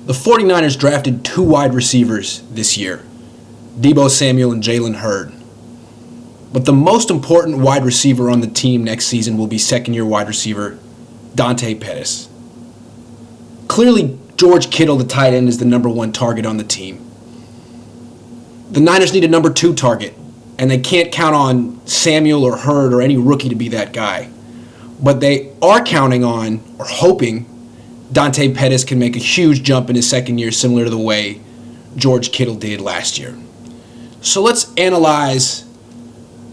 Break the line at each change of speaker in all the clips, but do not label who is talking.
The 49ers drafted 2 wide receivers this year, Deebo Samuel and Jalen Hurd. But the most important wide receiver on the team next season will be second-year wide receiver Dante Pettis. Clearly, George Kittle, the tight end, is the number 1 target on the team. The Niners need a number 2 target, and they can't count on Samuel or Hurd or any rookie to be that guy. But they are counting on, or hoping, Dante Pettis can make a huge jump in his second year, similar to the way George Kittle did last year. So let's analyze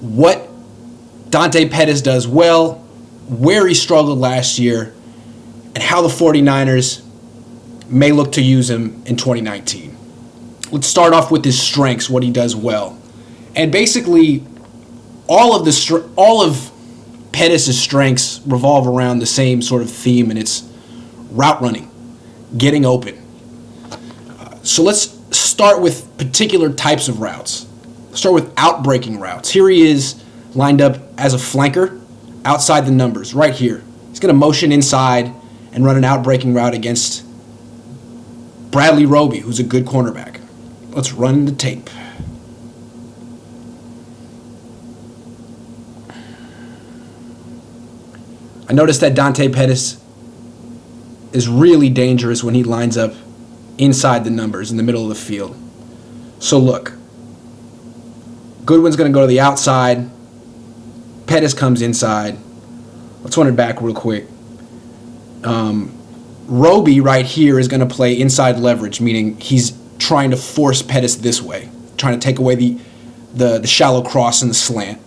what Dante Pettis does well, where he struggled last year, and how the 49ers may look to use him in 2019. Let's start off with his strengths, what he does well. And basically, all of Pettis' strengths revolve around the same sort of theme, and it's route running, getting open. So let's start with particular types of routes. Start with out-breaking routes. Here he is lined up as a flanker outside the numbers, right here. He's going to motion inside and run an out-breaking route against Bradley Roby, who's a good cornerback. Let's run the tape. I noticed that Dante Pettis is really dangerous when he lines up inside the numbers in the middle of the field. So look, Goodwin's going to go to the outside. Pettis comes inside. Let's run it back real quick. Roby right here is going to play inside leverage, meaning he's trying to force Pettis this way, trying to take away the shallow cross and the slant.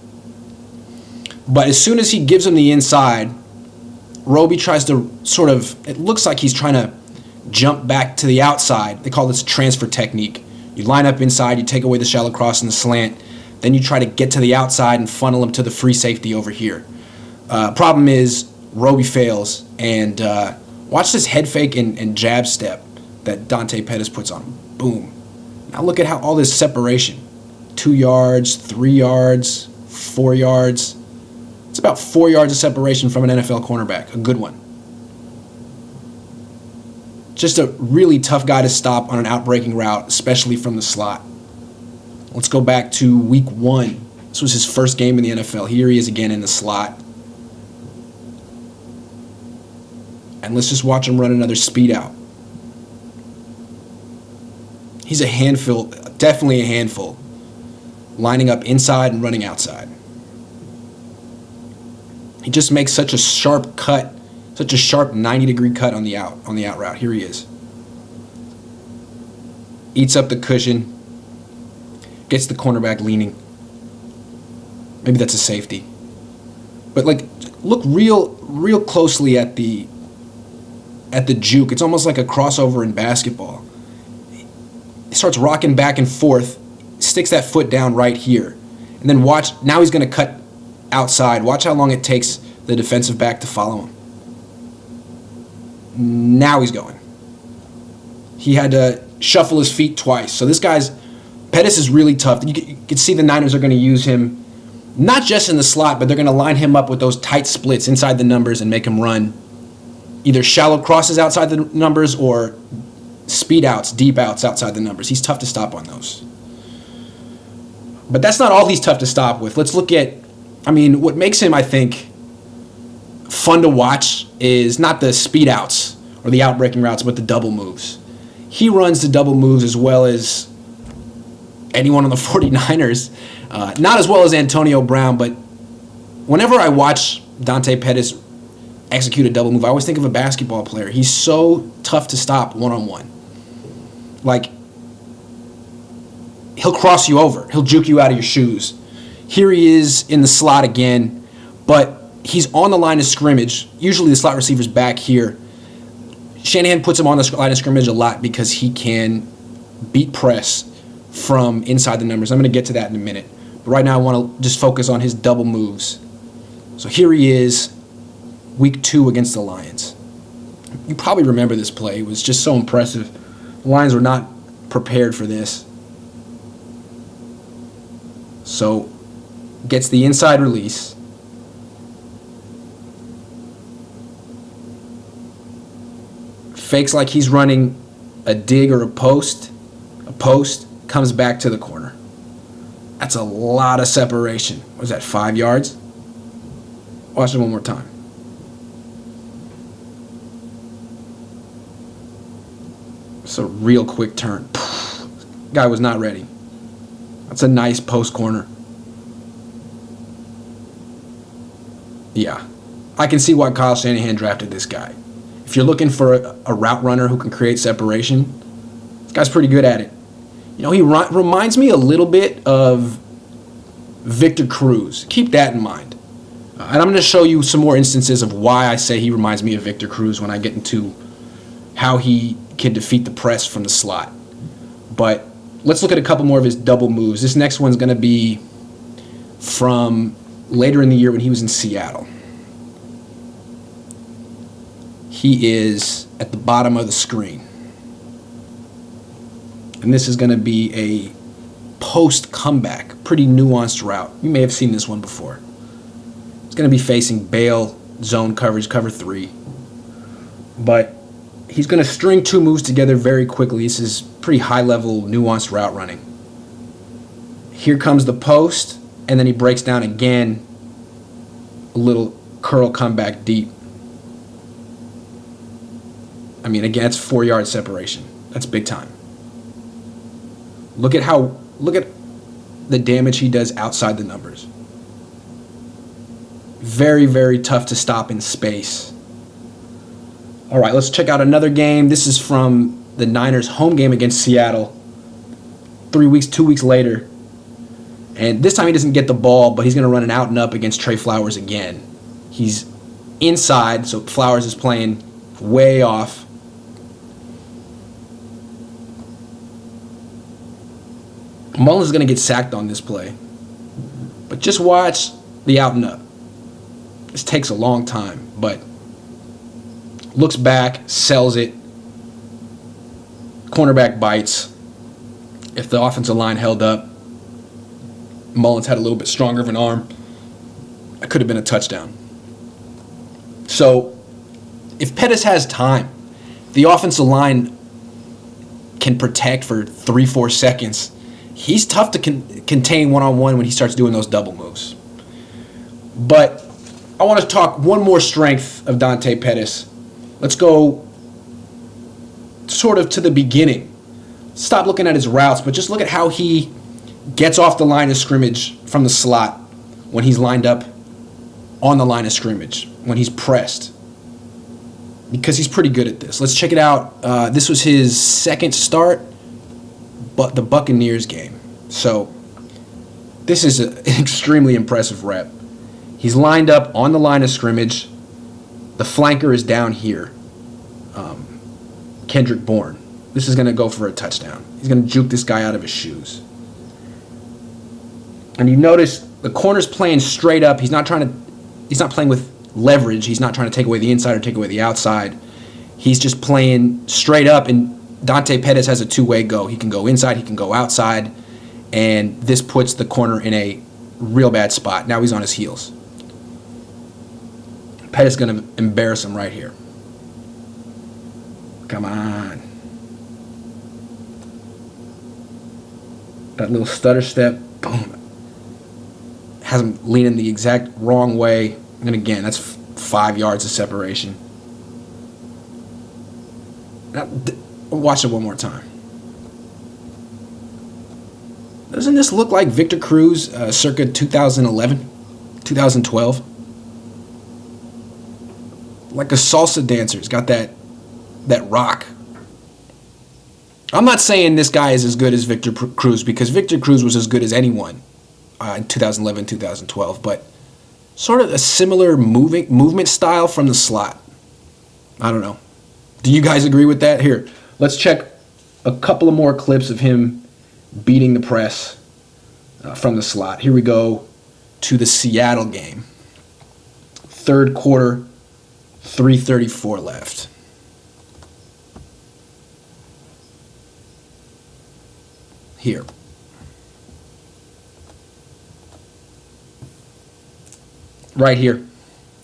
But as soon as he gives him the inside, Roby tries to it looks like he's trying to jump back to the outside. They call this transfer technique. You line up inside, you take away the shallow cross and the slant, then you try to get to the outside and funnel him to the free safety over here. Problem is, Roby fails, and watch this head fake and jab step that Dante Pettis puts on him. Boom. Now look at how all this separation. 2 yards, 3 yards, 4 yards. It's about 4 yards of separation from an NFL cornerback, a good one. Just a really tough guy to stop on an out-breaking route, especially from the slot. Let's go back to week 1. This was his first game in the NFL. Here he is again in the slot. And let's just watch him run another speed out. He's a handful, definitely a handful, lining up inside and running outside. He just makes such a sharp cut, such a sharp 90-degree cut on the out route. Here he is. Eats up the cushion, gets the cornerback leaning. Maybe that's a safety. But look real closely at the juke. It's almost like a crossover in basketball. He starts rocking back and forth, sticks that foot down right here. And then watch, now he's going to cut outside. Watch how long it takes the defensive back to follow him. Now he's going. He had to shuffle his feet twice. So Pettis is really tough. You can see the Niners are going to use him not just in the slot, but they're going to line him up with those tight splits inside the numbers and make him run either shallow crosses outside the numbers or speed outs, deep outs outside the numbers. He's tough to stop on those. But that's not all he's tough to stop with. Let's look at, what makes him, I think, fun to watch is not the speed outs or the out-breaking routes, but the double moves. He runs the double moves as well as anyone on the 49ers. Not as well as Antonio Brown, but whenever I watch Dante Pettis execute a double move, I always think of a basketball player. He's so tough to stop one-on-one. He'll cross you over. He'll juke you out of your shoes. Here he is in the slot again, but he's on the line of scrimmage. Usually the slot receiver's back here. Shanahan puts him on the line of scrimmage a lot because he can beat press from inside the numbers. I'm going to get to that in a minute. But right now I want to just focus on his double moves. So here he is, week 2 against the Lions. You probably remember this play. It was just so impressive. The Lions were not prepared for this. So gets the inside release. Fakes like he's running a dig or a post, comes back to the corner. That's a lot of separation. Was that 5 yards? Watch it one more time. It's a real quick turn. Guy was not ready. That's a nice post corner. Yeah, I can see why Kyle Shanahan drafted this guy. If you're looking for a route runner who can create separation, this guy's pretty good at it. You know, he reminds me a little bit of Victor Cruz. Keep that in mind. And I'm going to show you some more instances of why I say he reminds me of Victor Cruz when I get into how he can defeat the press from the slot. But let's look at a couple more of his double moves. This next one's going to be from later in the year when he was in Seattle. He is at the bottom of the screen. And this is going to be a post comeback, pretty nuanced route. You may have seen this one before. It's going to be facing bail, zone coverage, cover 3. But he's going to string 2 moves together very quickly. This is pretty high-level, nuanced route running. Here comes the post, and then he breaks down again, a little curl comeback deep. I mean, again, it's 4-yard separation. That's big time. Look at the damage he does outside the numbers. Very, very tough to stop in space. All right, let's check out another game. This is from the Niners' home game against Seattle. 2 weeks later. And this time he doesn't get the ball, but he's going to run an out and up against Trey Flowers again. He's inside, so Flowers is playing way off. Mullins is going to get sacked on this play. But just watch the out and up. This takes a long time, but looks back, sells it. Cornerback bites. If the offensive line held up, Mullins had a little bit stronger of an arm. It could have been a touchdown. So, if Pettis has time, the offensive line can protect for 3-4 seconds. He's tough to contain one-on-one when he starts doing those double moves. But I want to talk one more strength of Dante Pettis. Let's go sort of to the beginning. Stop looking at his routes, but just look at how he gets off the line of scrimmage from the slot when he's lined up on the line of scrimmage, when he's pressed. Because he's pretty good at this. Let's check it out. This was his second start, but the Buccaneers game. So this is an extremely impressive rep. He's lined up on the line of scrimmage. The flanker is down here. Kendrick Bourne. This is going to go for a touchdown. He's going to juke this guy out of his shoes. And you notice the corner's playing straight up. He's not playing with leverage. He's not trying to take away the inside or take away the outside. He's just playing straight up, and Dante Pettis has a two-way go. He can go inside, he can go outside, and this puts the corner in a real bad spot. Now he's on his heels. Pettis is going to embarrass him right here. Come on. That little stutter step, boom. Has him leaning the exact wrong way. And again, that's 5 yards of separation. Now, watch it one more time. Doesn't this look like Victor Cruz circa 2011, 2012? Like a salsa dancer. He's got that rock. I'm not saying this guy is as good as Victor Cruz, because Victor Cruz was as good as anyone in 2011, 2012, but sort of a similar movement style from the slot. I don't know. Do you guys agree with that? Here, let's check a couple of more clips of him beating the press from the slot. Here we go to the Seattle game. Third quarter, 3:34 left. Here. Right here,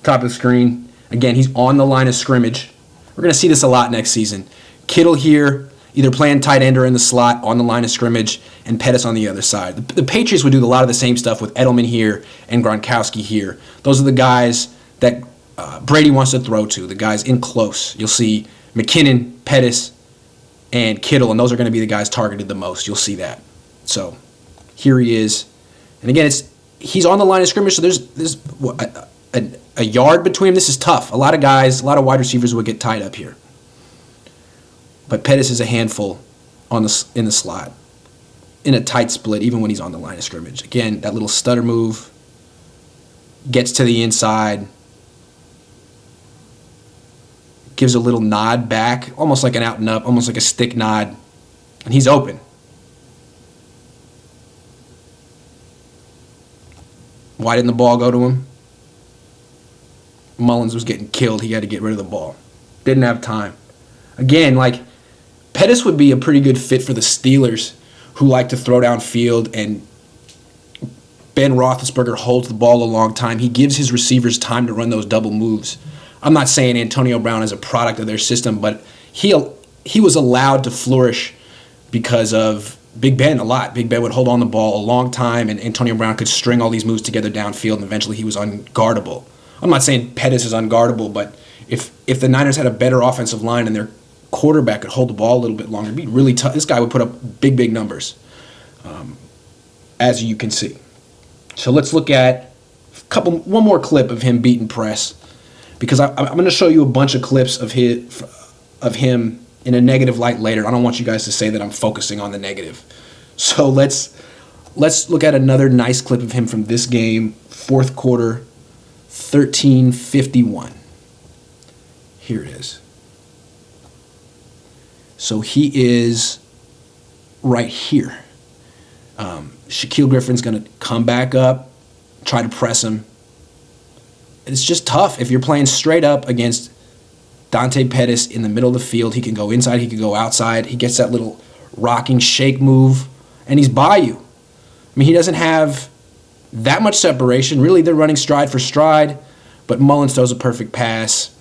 top of the screen. Again, he's on the line of scrimmage. We're going to see this a lot next season. Kittle here, either playing tight end or in the slot on the line of scrimmage, and Pettis on the other side. The Patriots would do a lot of the same stuff with Edelman here and Gronkowski here. Those are the guys that Brady wants to throw to, the guys in close. You'll see McKinnon, Pettis, and Kittle, and those are going to be the guys targeted the most. You'll see that. So here he is. And again, he's on the line of scrimmage, so there's a yard between them. This is tough. A lot of guys, a lot of wide receivers would get tied up here. But Pettis is a handful in the slot, in a tight split, even when he's on the line of scrimmage. Again, that little stutter move, gets to the inside, gives a little nod back, almost like an out and up, almost like a stick nod, and he's open. Why didn't the ball go to him? Mullins was getting killed. He had to get rid of the ball. Didn't have time. Again, Pettis would be a pretty good fit for the Steelers, who like to throw downfield, and Ben Roethlisberger holds the ball a long time. He gives his receivers time to run those double moves. I'm not saying Antonio Brown is a product of their system, but he was allowed to flourish because of Big Ben a lot. Big Ben would hold on the ball a long time, and Antonio Brown could string all these moves together downfield, and eventually he was unguardable. I'm not saying Pettis is unguardable, but if the Niners had a better offensive line and their quarterback could hold the ball a little bit longer, it'd be really tough. This guy would put up big numbers, as you can see. So let's look at one more clip of him beating press, because I'm going to show you a bunch of clips of him in a negative light later. I don't want you guys to say that I'm focusing on the negative. So let's look at another nice clip of him from this game, fourth quarter, 13:51. Here it is. So he is right here. Shaquille Griffin's going to come back up, try to press him. It's just tough. If you're playing straight up against Dante Pettis in the middle of the field, he can go inside, he can go outside. He gets that little rocking shake move, and he's by you. I mean, he doesn't have that much separation. Really, they're running stride for stride, but Mullins throws a perfect pass.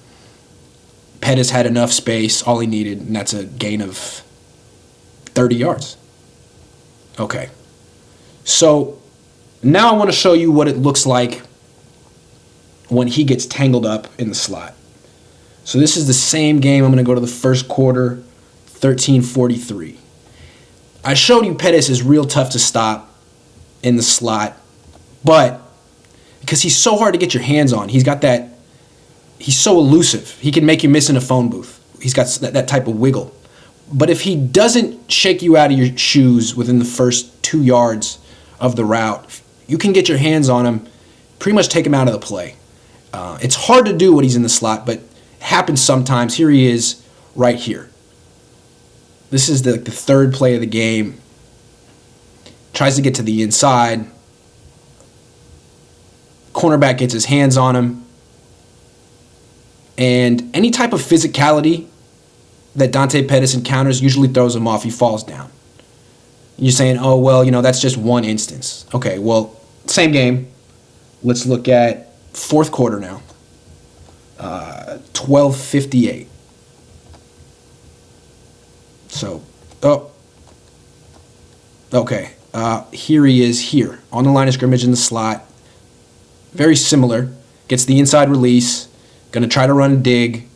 Pettis had enough space, all he needed, and that's a gain of 30 yards. Okay. So now I want to show you what it looks like when he gets tangled up in the slot. So this is the same game. I'm going to go to the first quarter, 13:43. I showed you Pettis is real tough to stop in the slot, but because he's so hard to get your hands on, he's so elusive. He can make you miss in a phone booth. He's got that type of wiggle. But if he doesn't shake you out of your shoes within the first 2 yards of the route, you can get your hands on him, pretty much take him out of the play. It's hard to do when he's in the slot, but it happens sometimes. Here he is right here. This is the third play of the game. Tries to get to the inside. Cornerback gets his hands on him. And any type of physicality that Dante Pettis encounters usually throws him off. He falls down. You're saying, oh, well, that's just one instance. Okay, well, same game. Let's look at fourth quarter now. 12:58. So, okay. Here he is here on the line of scrimmage in the slot. Very similar. Gets the inside release. Going to try to run a dig.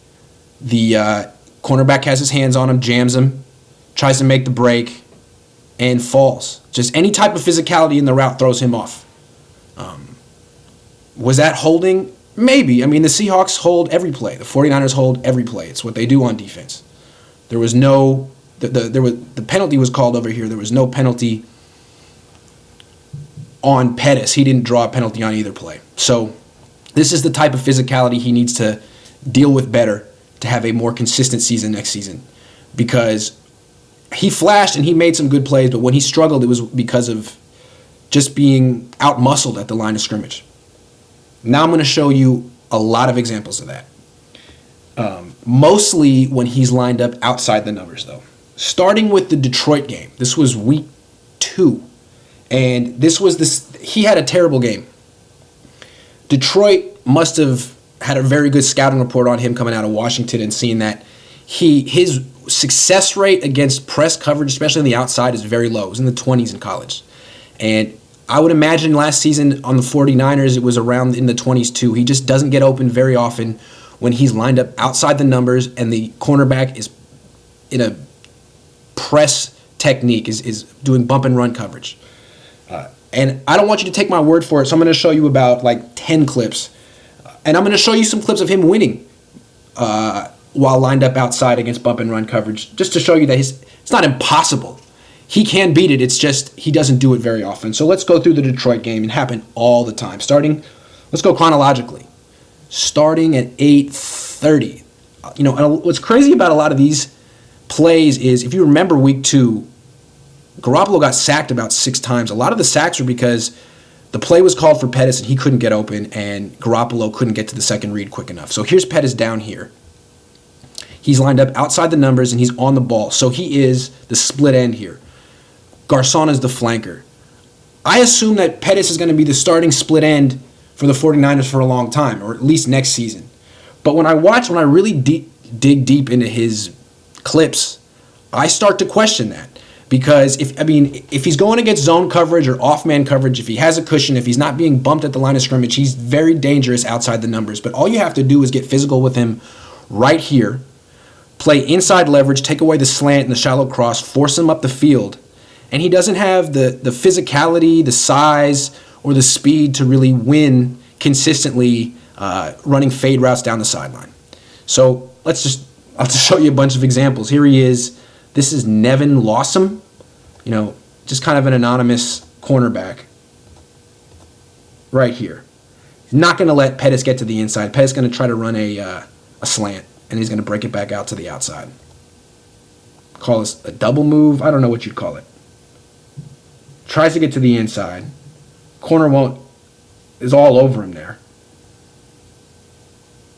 The cornerback has his hands on him, jams him, tries to make the break, and falls. Just any type of physicality in the route throws him off. Was that holding? Maybe. I mean, the Seahawks hold every play. The 49ers hold every play. It's what they do on defense. There was no... The penalty was called over here. There was no penalty on Pettis. He didn't draw a penalty on either play. So this is the type of physicality he needs to deal with better to have a more consistent season next season, because he flashed and he made some good plays, but when he struggled, it was because of just being out-muscled at the line of scrimmage. Now I'm going to show you a lot of examples of that. Mostly when he's lined up outside the numbers, though. Starting with the Detroit game. This was week 2. And he had a terrible game. Detroit must have had a very good scouting report on him coming out of Washington and seeing that his success rate against press coverage, especially on the outside, is very low. It was in the 20s in college. And I would imagine last season on the 49ers, it was around in the 20s too. He just doesn't get open very often when he's lined up outside the numbers and the cornerback is in a press technique, is doing bump and run coverage. And I don't want you to take my word for it, so I'm going to show you about like 10 clips. And I'm going to show you some clips of him winning while lined up outside against bump and run coverage, just to show you that it's not impossible. He can beat it, it's just he doesn't do it very often. So let's go through the Detroit game. It happened all the time. Let's go chronologically. Starting at 8:30. You know, and what's crazy about a lot of these plays is, if you remember week 2, Garoppolo got sacked about 6 times. A lot of the sacks were because the play was called for Pettis and he couldn't get open, and Garoppolo couldn't get to the second read quick enough. So here's Pettis down here. He's lined up outside the numbers and he's on the ball. So he is the split end here. Garcon is the flanker. I assume that Pettis is going to be the starting split end for the 49ers for a long time, or at least next season. But when I really dig deep into his clips, I start to question that. Because if he's going against zone coverage or off-man coverage, if he has a cushion, if he's not being bumped at the line of scrimmage, he's very dangerous outside the numbers. But all you have to do is get physical with him right here, play inside leverage, take away the slant and the shallow cross, force him up the field. And he doesn't have the physicality, the size, or the speed to really win consistently running fade routes down the sideline. So I'll just show you a bunch of examples. Here he is. This is Nevin Lawson, just kind of an anonymous cornerback right here. He's not going to let Pettis get to the inside. Pettis is going to try to run a slant, and he's going to break it back out to the outside. Call this a double move. I don't know what you'd call it. Tries to get to the inside. Corner is all over him there.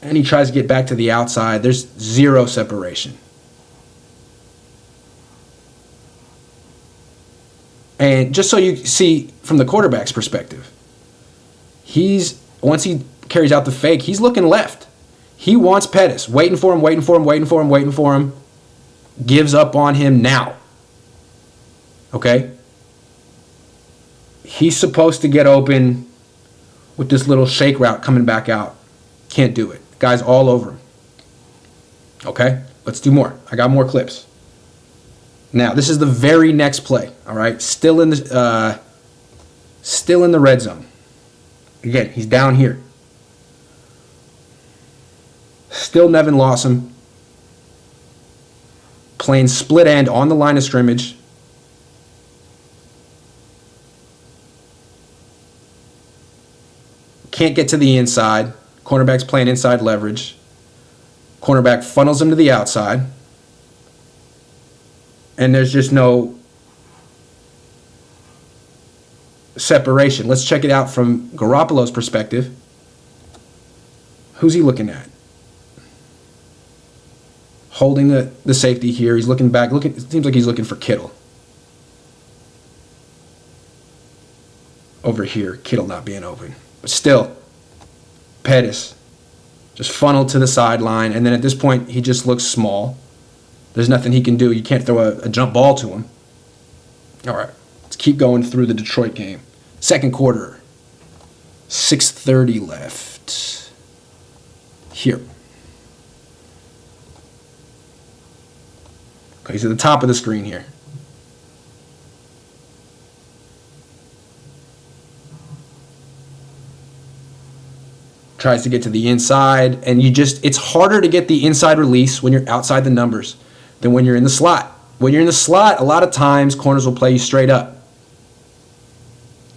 And he tries to get back to the outside. There's zero separation. And just so you see from the quarterback's perspective, once he carries out the fake, he's looking left. He wants Pettis, waiting for him, gives up on him now. Okay? He's supposed to get open with this little shake route coming back out. Can't do it. Guy's all over him. Okay? Let's do more. I got more clips. Now, this is the very next play, all right? Still in the red zone. Again, he's down here. Still Nevin Lawson playing split end on the line of scrimmage. Can't get to the inside. Cornerback's playing inside leverage. Cornerback funnels him to the outside. And there's just no separation. Let's check it out from Garoppolo's perspective. Who's he looking at? Holding the safety here. He's looking back. It seems like he's looking for Kittle. Over here, Kittle not being open. But still, Pettis just funneled to the sideline. And then at this point, he just looks small. There's nothing he can do. You can't throw a jump ball to him. All right, let's keep going through the Detroit game. Second quarter, 6:30 left. Here. Okay, he's at the top of the screen here. Tries to get to the inside, and it's harder to get the inside release when you're outside the numbers than when you're in the slot. When you're in the slot, a lot of times corners will play you straight up.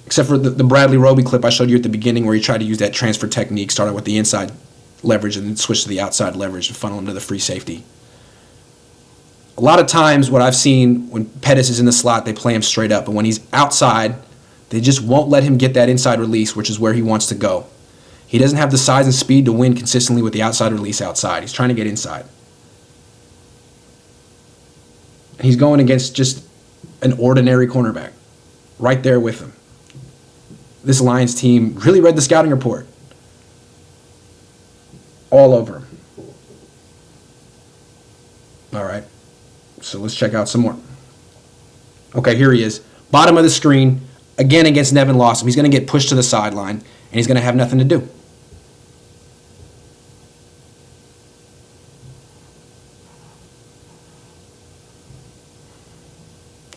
Except for the Bradley Roby clip I showed you at the beginning where he tried to use that transfer technique, started with the inside leverage and then switched to the outside leverage and funnel into the free safety. A lot of times what I've seen when Pettis is in the slot, they play him straight up. But when he's outside, they just won't let him get that inside release, which is where he wants to go. He doesn't have the size and speed to win consistently with the outside release outside. He's trying to get inside. And he's going against just an ordinary cornerback right there with him. This Lions team really read the scouting report. All over him. All right. So let's check out some more. Okay, here he is. Bottom of the screen, again against Nevin Lawson. He's going to get pushed to the sideline, and he's going to have nothing to do.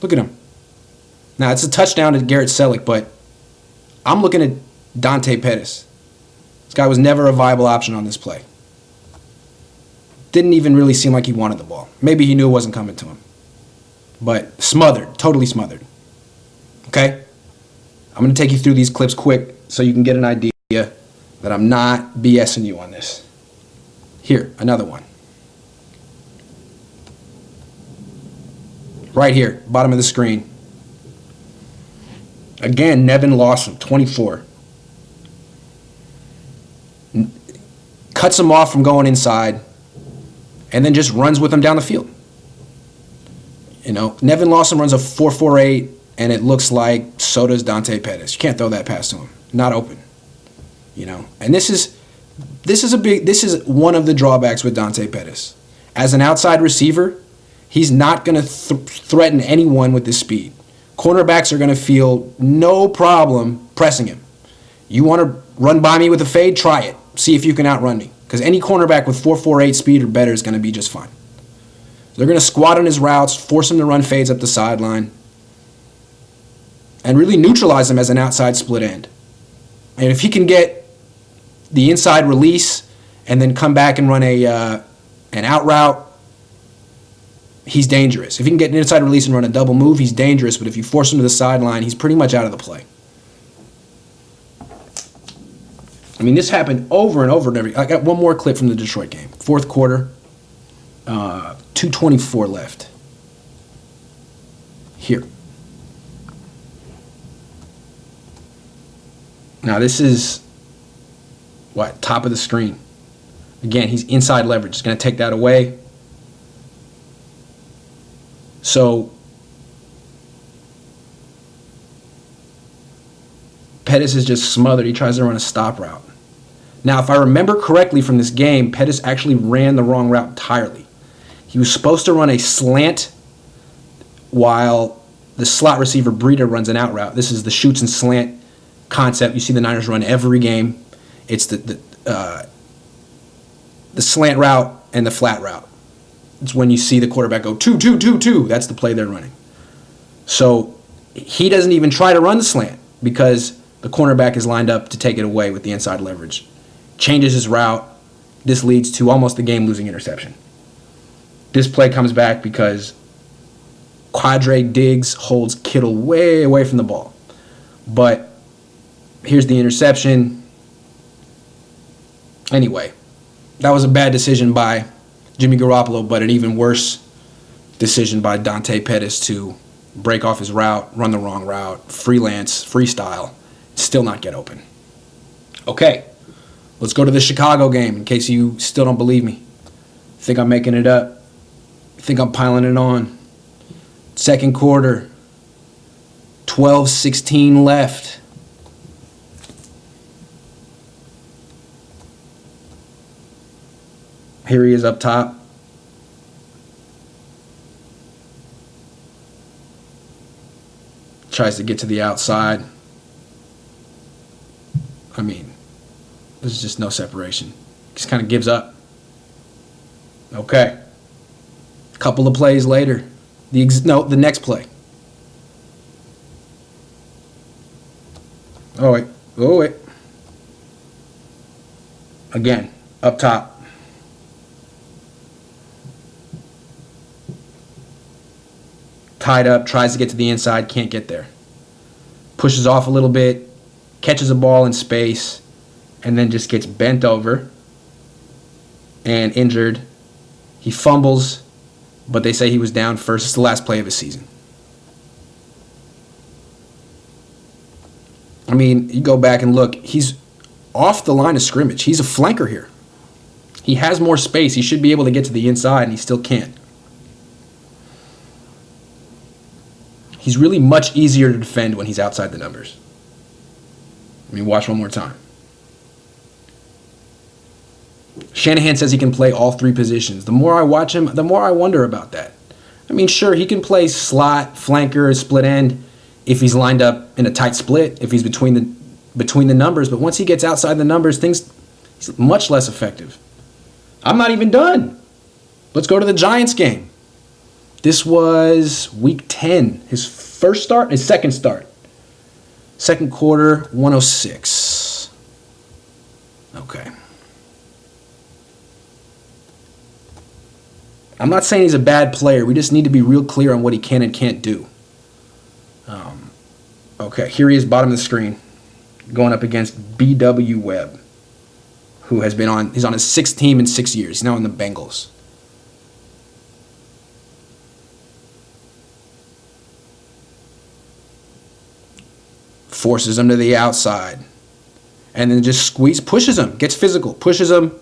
Look at him. Now, it's a touchdown to Garrett Selleck, but I'm looking at Dante Pettis. This guy was never a viable option on this play. Didn't even really seem like he wanted the ball. Maybe he knew it wasn't coming to him. But smothered, totally smothered. Okay? I'm going to take you through these clips quick so you can get an idea that I'm not BSing you on this. Here, another one. Right here, bottom of the screen. Again, Nevin Lawson, 24. Cuts him off from going inside and then just runs with him down the field. You know, Nevin Lawson runs a 4.48, and it looks like so does Dante Pettis. You can't throw that pass to him. Not open. You know, and this is one of the drawbacks with Dante Pettis. As an outside receiver, he's not going to threaten anyone with his speed. Cornerbacks are going to feel no problem pressing him. You want to run by me with a fade? Try it. See if you can outrun me. Because any cornerback with 4.48 speed or better is going to be just fine. They're going to squat on his routes, force him to run fades up the sideline, and really neutralize him as an outside split end. And if he can get the inside release and then come back and run an out route, he's dangerous. If he can get an inside release and run a double move, he's dangerous. But if you force him to the sideline, he's pretty much out of the play. I mean, this happened over and over and over. I got one more clip from the Detroit game. Fourth quarter, 2:24 left. Here. Now this is, top of the screen. Again, he's inside leverage. He's going to take that away. So Pettis is just smothered. He tries to run a stop route. Now, if I remember correctly from this game, Pettis actually ran the wrong route entirely. He was supposed to run a slant while the slot receiver Breida runs an out route. This is the shoots and slant concept you see the Niners run every game. It's the slant route and the flat route. It's when you see the quarterback go 2-2-2-2. That's the play they're running. So he doesn't even try to run the slant because the cornerback is lined up to take it away with the inside leverage. Changes his route. This leads to almost the game-losing interception. This play comes back because Quadre Diggs holds Kittle way away from the ball. But here's the interception. Anyway, that was a bad decision by Jimmy Garoppolo, but an even worse decision by Dante Pettis to break off his route, run the wrong route, freestyle, still not get open. Okay, let's go to the Chicago game in case you still don't believe me. Think I'm making it up. Think I'm piling it on. Second quarter, 12:16 left. Here he is up top. Tries to get to the outside. I mean, there's just no separation. Just kind of gives up. Okay. A couple of plays later. The next play. Oh, wait. Again, up top. Tied up, tries to get to the inside, can't get there. Pushes off a little bit, catches a ball in space, and then just gets bent over and injured. He fumbles, but they say he was down first. It's the last play of his season. I mean, you go back and look, he's off the line of scrimmage. He's a flanker here. He has more space. He should be able to get to the inside, and he still can't. He's really much easier to defend when he's outside the numbers. I mean, watch one more time. Shanahan says he can play all three positions. The more I watch him, the more I wonder about that. I mean, sure, he can play slot, flanker, split end if he's lined up in a tight split, if he's between the numbers. But once he gets outside the numbers, he's much less effective. I'm not even done. Let's go to the Giants game. This was week 10, his second start. Second quarter, 106. Okay. I'm not saying he's a bad player. We just need to be real clear on what he can and can't do. Okay, here he is, bottom of the screen, going up against B.W. Webb, who he's on his sixth team in 6 years. He's now in the Bengals. Forces him to the outside. And then just pushes him, gets physical, pushes him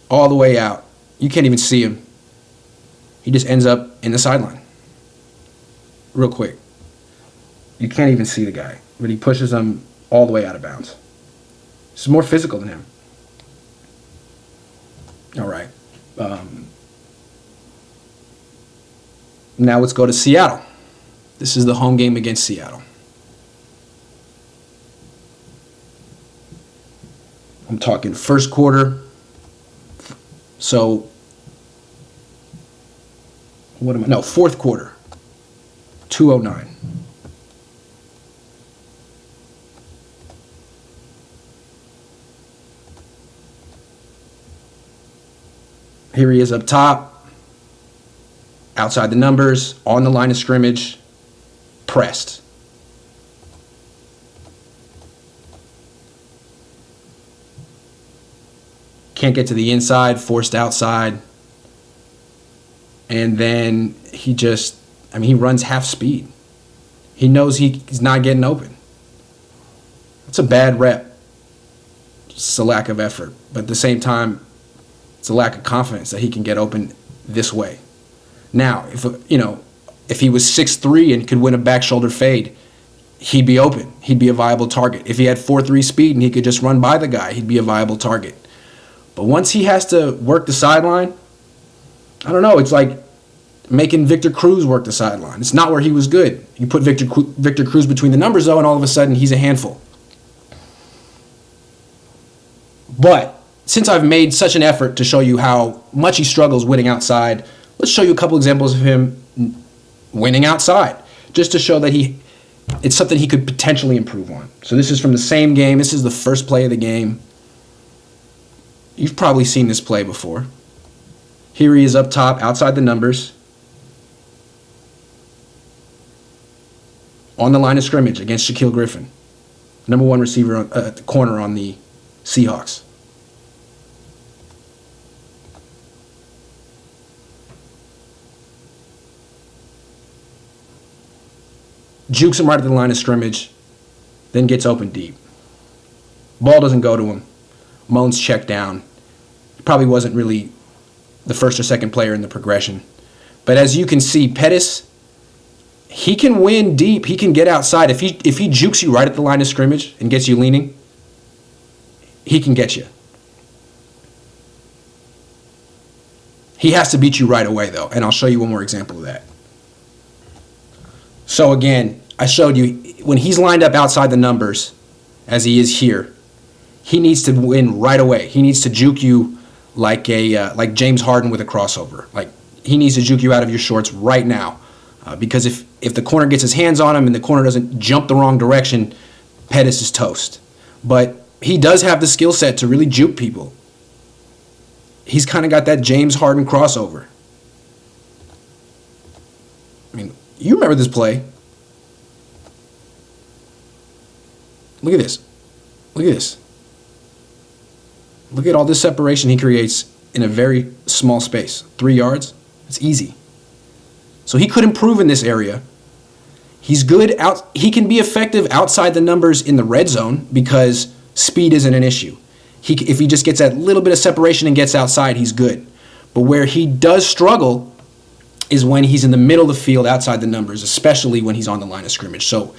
all the way out. You can't even see him. He just ends up in the sideline. Real quick. You can't even see the guy, but he pushes him all the way out of bounds. This is more physical than him. All right. Now let's go to Seattle. This is the home game against Seattle. I'm talking first quarter. So, fourth quarter. 2:09. Here he is up top, outside the numbers, on the line of scrimmage, pressed. Can't get to the inside, forced outside. And then he runs half speed. He knows he's not getting open. It's a bad rep. It's a lack of effort. But at the same time, it's a lack of confidence that he can get open this way. Now, if he was 6'3" and could win a back shoulder fade, he'd be open. He'd be a viable target. If he had 4.3 speed and he could just run by the guy, he'd be a viable target. But once he has to work the sideline, I don't know. It's like making Victor Cruz work the sideline. It's not where he was good. You put Victor Cruz between the numbers, though, and all of a sudden he's a handful. But since I've made such an effort to show you how much he struggles winning outside, let's show you a couple examples of him winning outside, just to show that it's something he could potentially improve on. So this is from the same game. This is the first play of the game. You've probably seen this play before. Here he is up top, outside the numbers, on the line of scrimmage against Shaquille Griffin, number one receiver, corner on the Seahawks. Jukes him right at the line of scrimmage, then gets open deep. Ball doesn't go to him. Moan's checked down. He probably wasn't really the first or second player in the progression. But as you can see, Pettis, he can win deep. He can get outside. If he jukes you right at the line of scrimmage and gets you leaning, he can get you. He has to beat you right away, though, and I'll show you one more example of that. So again, I showed you when he's lined up outside the numbers, as he is here, he needs to win right away. He needs to juke you like James Harden with a crossover. Like he needs to juke you out of your shorts right now, because if the corner gets his hands on him and the corner doesn't jump the wrong direction, Pettis is toast. But he does have the skill set to really juke people. He's kind of got that James Harden crossover. I mean, you remember this play. Look at this. Look at this. Look at all this separation he creates in a very small space. 3 yards. It's easy. So he could improve in this area. He's good out. He can be effective outside the numbers in the red zone because speed isn't an issue. If he just gets that little bit of separation and gets outside, he's good. But where he does struggle is when he's in the middle of the field outside the numbers, especially when he's on the line of scrimmage. So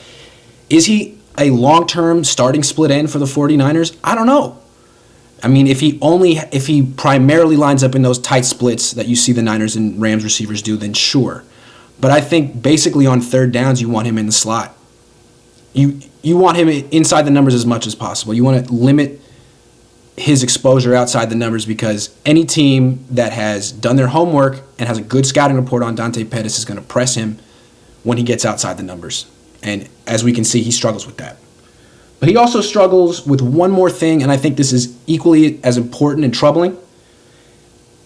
is he a long-term starting split end for the 49ers? I don't know. I mean, if he primarily lines up in those tight splits that you see the Niners and Rams receivers do, then sure. But I think basically on third downs, you want him in the slot. You want him inside the numbers as much as possible. You want to limit his exposure outside the numbers, because any team that has done their homework and has a good scouting report on Dante Pettis is going to press him when he gets outside the numbers. And as we can see, he struggles with that. But he also struggles with one more thing, and I think this is equally as important and troubling.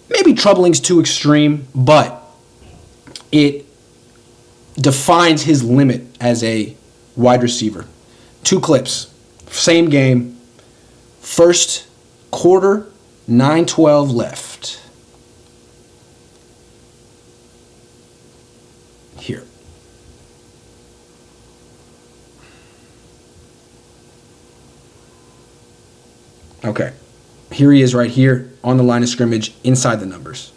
Maybe troubling's too extreme, but it defines his limit as a wide receiver. 2 clips, same game, first quarter, 9:12 left. Here. Okay. Here he is right here on the line of scrimmage inside the numbers.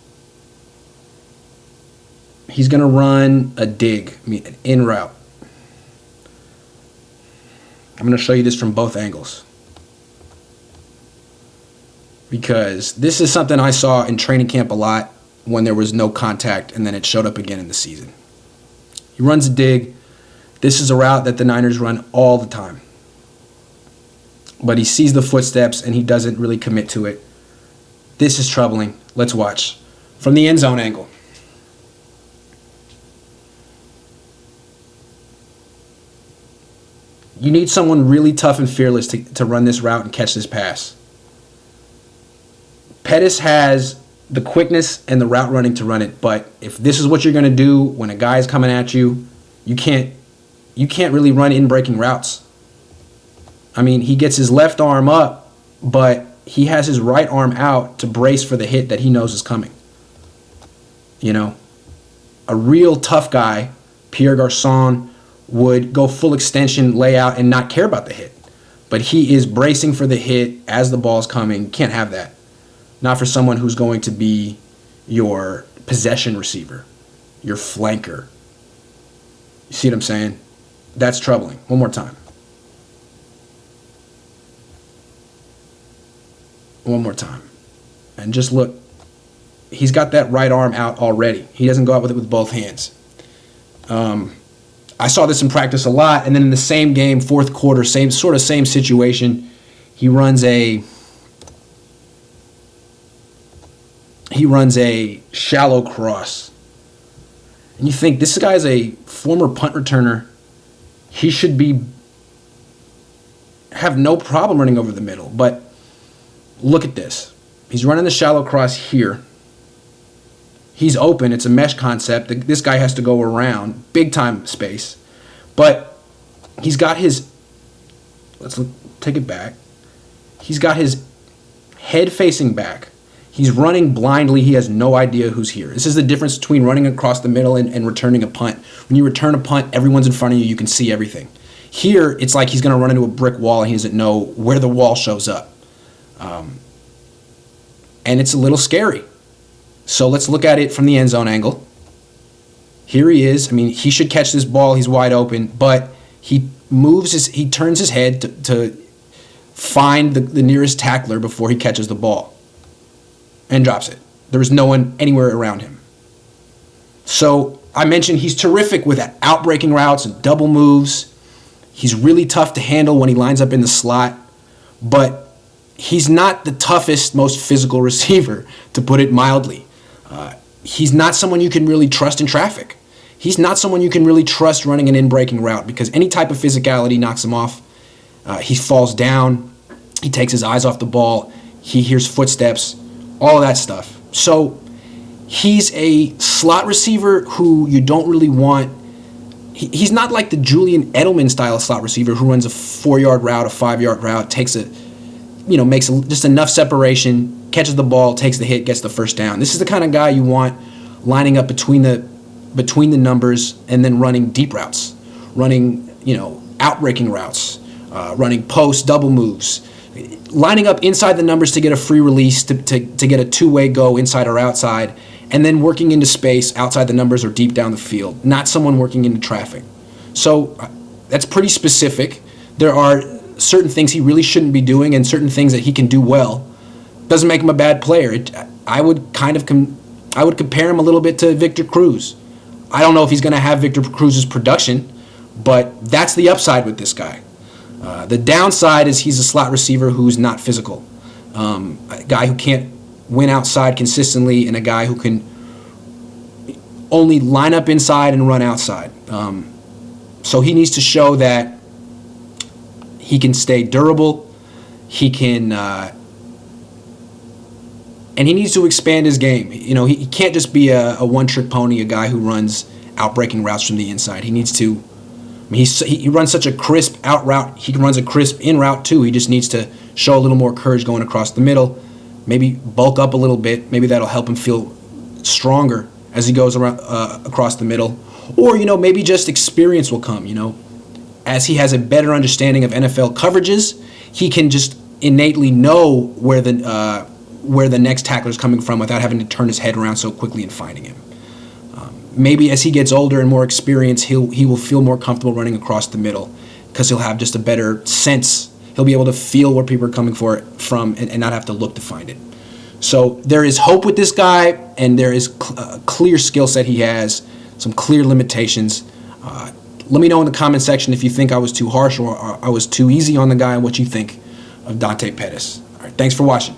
He's going to run a dig, an in route. I'm going to show you this from both angles, because this is something I saw in training camp a lot when there was no contact, and then it showed up again in the season. He runs a dig. This is a route that the Niners run all the time. But he sees the footsteps and he doesn't really commit to it. This is troubling. Let's watch. From the end zone angle. You need someone really tough and fearless to run this route and catch this pass. Pettis has the quickness and the route running to run it, but if this is what you're going to do when a guy is coming at you, you can't really run in-breaking routes. I mean, he gets his left arm up, but he has his right arm out to brace for the hit that he knows is coming. You know, a real tough guy, Pierre Garçon, would go full extension, lay out, and not care about the hit. But he is bracing for the hit as the ball's coming. Can't have that. Not for someone who's going to be your possession receiver, your flanker. You see what I'm saying? That's troubling. One more time. One more time. And just look. He's got that right arm out already. He doesn't go out with it with both hands. I saw this in practice a lot, and then in the same game, fourth quarter, same situation. He runs a shallow cross. And you think, this guy is a former punt returner. He should have no problem running over the middle. But look at this. He's running the shallow cross here. He's open. It's a mesh concept. This guy has to go around. Big time space. But he's got his... take it back. He's got his head facing back. He's running blindly. He has no idea who's here. This is the difference between running across the middle and returning a punt. When you return a punt, everyone's in front of you. You can see everything. Here, it's like he's going to run into a brick wall and he doesn't know where the wall shows up. And it's a little scary. So let's look at it from the end zone angle. Here he is. I mean, he should catch this ball. He's wide open, but he turns his head to find the nearest tackler before he catches the ball and drops it. There is no one anywhere around him. So I mentioned he's terrific with outbreaking routes and double moves. He's really tough to handle when he lines up in the slot, but he's not the toughest, most physical receiver, to put it mildly. He's not someone you can really trust in traffic. He's not someone you can really trust running an in-breaking route, because any type of physicality knocks him off. He falls down. He takes his eyes off the ball. He hears footsteps, all of that stuff. So he's a slot receiver who you don't really want. He's not like the Julian Edelman style slot receiver who runs a 4-yard route, a 5-yard route, makes just enough separation, catches the ball, takes the hit, gets the first down. This is the kind of guy you want lining up between the numbers and then running deep routes, running outbreaking routes, running post double moves, lining up inside the numbers to get a free release to get a two-way go inside or outside, and then working into space outside the numbers or deep down the field. Not someone working into traffic. So that's pretty specific. There are certain things he really shouldn't be doing and certain things that he can do well. Doesn't make him a bad player. I would compare him a little bit to Victor Cruz. I don't know if he's going to have Victor Cruz's production, but that's the upside with this guy. The downside is he's a slot receiver who's not physical. A guy who can't win outside consistently, and a guy who can only line up inside and run outside. So he needs to show that he can stay durable. He can, and he needs to expand his game. You know, he can't just be a one-trick pony, a guy who runs out-breaking routes from the inside. He needs to. I mean, he runs such a crisp out route. He runs a crisp in route too. He just needs to show a little more courage going across the middle. Maybe bulk up a little bit. Maybe that'll help him feel stronger as he goes around across the middle. Or, you know, maybe just experience will come. You know, as he has a better understanding of NFL coverages, he can just innately know where the next tackler is coming from without having to turn his head around so quickly and finding him. Maybe as he gets older and more experienced, he will feel more comfortable running across the middle because he'll have just a better sense. He'll be able to feel where people are coming from and not have to look to find it. So there is hope with this guy, and there is a clear skill set he has, some clear limitations. Let me know in the comment section if you think I was too harsh or I was too easy on the guy and what you think of Dante Pettis. All right, thanks for watching.